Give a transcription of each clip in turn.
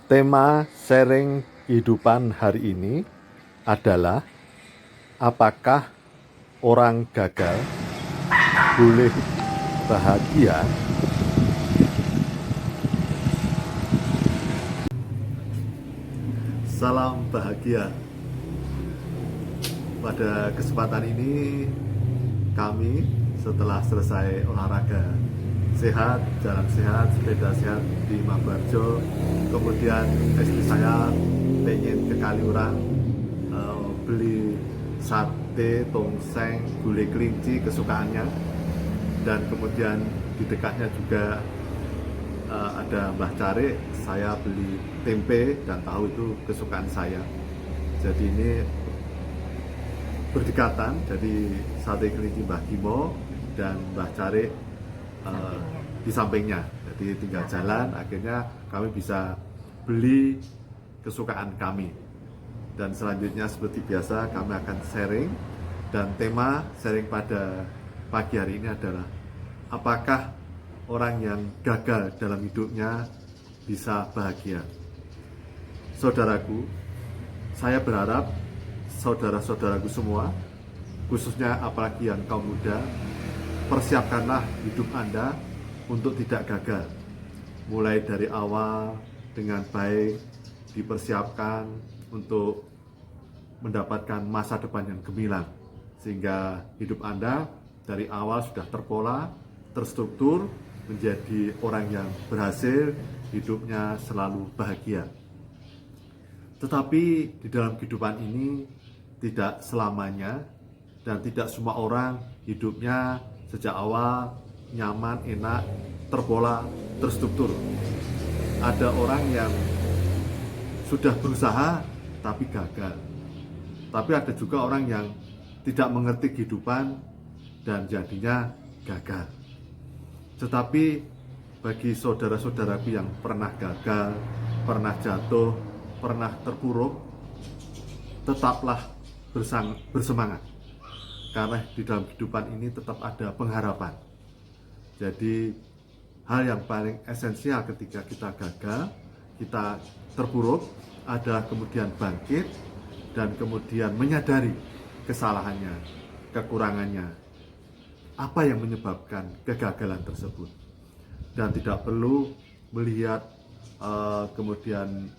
Tema sharing kehidupan hari ini adalah apakah orang gagal boleh bahagia? Salam bahagia. Pada kesempatan ini kami setelah selesai olahraga sehat, jalan sehat, sepeda sehat di Mambarjo, kemudian istri saya pengen ke Kaliurang beli sate, tongseng, gulai kelinci kesukaannya, dan kemudian di dekatnya juga ada Mbah Cari. Saya beli tempe dan tahu, itu kesukaan saya. Jadi ini berdekatan, jadi sate kelinci Mbah Gimo dan Mbah Cari di sampingnya. Jadi tinggal jalan, akhirnya kami bisa beli kesukaan kami. Dan selanjutnya seperti biasa kami akan sharing, dan tema sharing pada pagi hari ini adalah apakah orang yang gagal dalam hidupnya bisa bahagia. Saudaraku, saya berharap saudara-saudaraku semua, khususnya apalagi yang kaum muda, persiapkanlah hidup Anda untuk tidak gagal. Mulai dari awal dengan baik, dipersiapkan untuk mendapatkan masa depan yang gemilang, sehingga hidup Anda dari awal sudah terpola, terstruktur, menjadi orang yang berhasil, hidupnya selalu bahagia. Tetapi di dalam kehidupan ini tidak selamanya, dan tidak semua orang hidupnya sejak awal nyaman, enak, terpola, terstruktur. Ada orang yang sudah berusaha tapi gagal. Tapi ada juga orang yang tidak mengerti kehidupan dan jadinya gagal. Tetapi bagi saudara-saudaraku yang pernah gagal, pernah jatuh, pernah terpuruk, tetaplah bersemangat. Karena di dalam kehidupan ini tetap ada pengharapan. Jadi hal yang paling esensial ketika kita gagal, kita terpuruk, adalah kemudian bangkit dan kemudian menyadari kesalahannya, kekurangannya, apa yang menyebabkan kegagalan tersebut. Dan tidak perlu melihat kemudian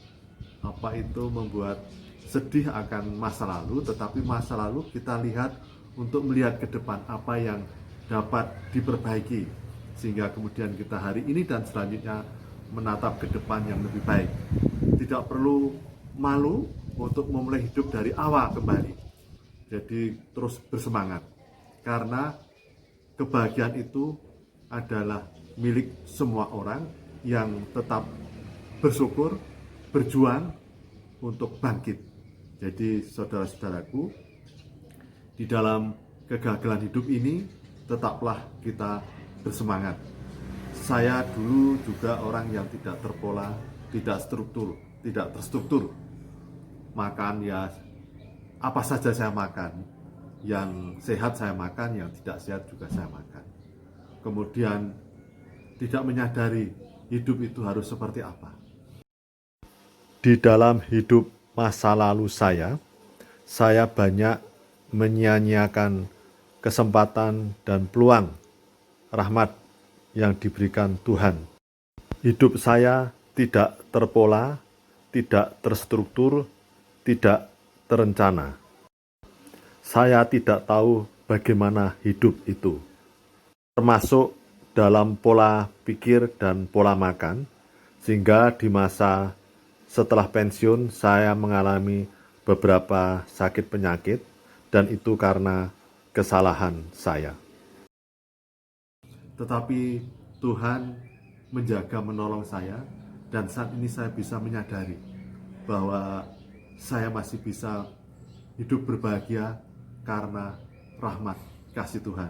membuat sedih akan masa lalu, tetapi masa lalu kita lihat untuk melihat ke depan apa yang dapat diperbaiki, sehingga kemudian kita hari ini dan selanjutnya menatap ke depan yang lebih baik. Tidak perlu malu untuk memulai hidup dari awal kembali. Jadi terus bersemangat, karena kebahagiaan itu adalah milik semua orang yang tetap bersyukur, berjuang untuk bangkit. Jadi saudara-saudaraku, di dalam kegagalan hidup ini tetaplah kita bersemangat. Saya dulu juga orang yang tidak terpola, tidak terstruktur. Makan ya apa saja saya makan. Yang sehat saya makan, yang tidak sehat juga saya makan. Kemudian tidak menyadari hidup itu harus seperti apa. Di dalam hidup masa lalu saya banyak menyia-nyiakan kesempatan dan peluang rahmat yang diberikan Tuhan. Hidup saya tidak terpola, tidak terstruktur, tidak terencana. Saya tidak tahu bagaimana hidup itu, termasuk dalam pola pikir dan pola makan, sehingga di masa setelah pensiun saya mengalami beberapa sakit penyakit, dan itu karena kesalahan saya. Tetapi Tuhan menjaga, menolong saya, dan saat ini saya bisa menyadari bahwa saya masih bisa hidup berbahagia karena rahmat kasih Tuhan,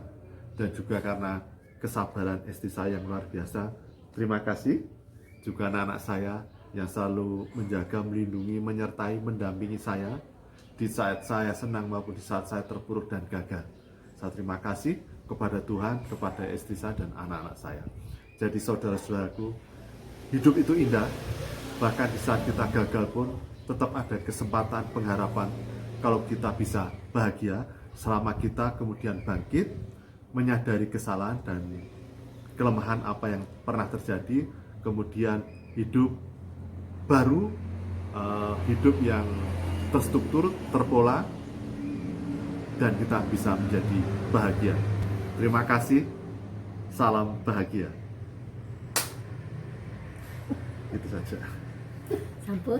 dan juga karena kesabaran istri saya yang luar biasa. Terima kasih juga anak-anak saya yang selalu menjaga, melindungi, menyertai, mendampingi saya di saat saya senang maupun di saat saya terpuruk dan gagal. Saya terima kasih kepada Tuhan, kepada istri saya dan anak-anak saya. Jadi saudara-saudaraku, hidup itu indah, Bahkan di saat kita gagal pun tetap ada kesempatan, pengharapan kalau kita bisa bahagia selama kita kemudian bangkit, menyadari kesalahan dan kelemahan apa yang pernah terjadi, kemudian hidup baru, hidup yang terstruktur, terpola, dan kita bisa menjadi bahagia. Terima kasih, salam bahagia. Itu saja. Sambut.